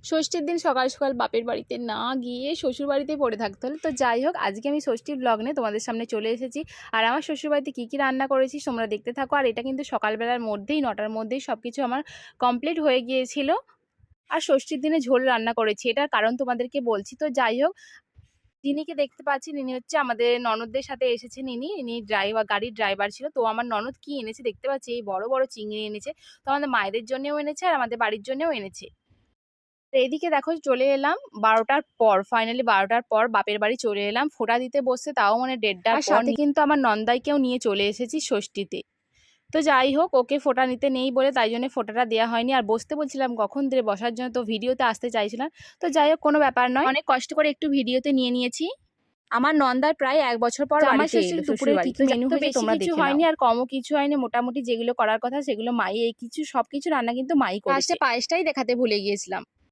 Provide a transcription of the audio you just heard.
ষষ্ঠীর দিন সকাল সকাল বাপের বাড়িতে না গিয়ে শ্বশুর বাড়িতেই পড়ে থাকতে হলো। তো যাই হোক, আজকে আমি ষষ্ঠীর ব্লগ নিয়ে তোমাদের সামনে চলে এসেছি। আর আমার শ্বশুর বাড়িতে কী কী রান্না করেছি তোমরা দেখতে থাকো। আর এটা কিন্তু সকালবেলার মধ্যেই 9টার মধ্যেই সব কিছু আমার কমপ্লিট হয়ে গিয়েছিল। আর ষষ্ঠীর দিনে ঝোল রান্না করেছি, এটার কারণ তোমাদেরকে বলছি। তো যাই হোক, যিনিকে দেখতে পাচ্ছি ইনি হচ্ছে আমাদের ননদদের সাথে এসেছেন। ইনি ড্রাইভার, গাড়ির ড্রাইভার ছিল। তো আমার ননদ কি এনেছে দেখতে পাচ্ছি, এই বড় বড় চিংড়ি এনেছে। তো আমাদের মায়েদের জন্যও এনেছে আর আমাদের বাড়ির জন্যও এনেছে। তো এদিকে দেখো চলে এলাম 12টার পর, ফাইনালি 12টার পর বাপের বাড়ি চলে এলাম ফোঁটা দিতে বসতে, তাও মানে 1:30টার পর। সাথে কিন্তু আমার নন্দাইকেও নিয়ে চলে এসেছি ষষ্ঠীতে। তো যাই হোক, ওকে ফোঁটা নিতে নেই বলে তাই জন্য ফোঁটাটা দেওয়া হয়নি। আর বসতে বলছিলাম কখন ধরে বসার জন্য, তো ভিডিওতে আসতে চাইছিলাম। তো যাই হোক, কোনো ব্যাপার নয়, অনেক কষ্ট করে একটু ভিডিওতে নিয়ে নিয়েছি। আমার নন্দার প্রায় 1 বছর পর বাড়িতে এলো দুপুরে। কি কি মেনু হয়েছে তোমরা দেখে নাও। কিছু হয়নি আর কমও কিছু হয়নি, মোটামুটি যেগুলো করার কথা সেগুলো মাই, এই কিছু সবকিছু রান্না কিন্তু মাই করেছে। লাস্টে পায়েসটাই দেখাতে ভুলে গিয়েছিলাম।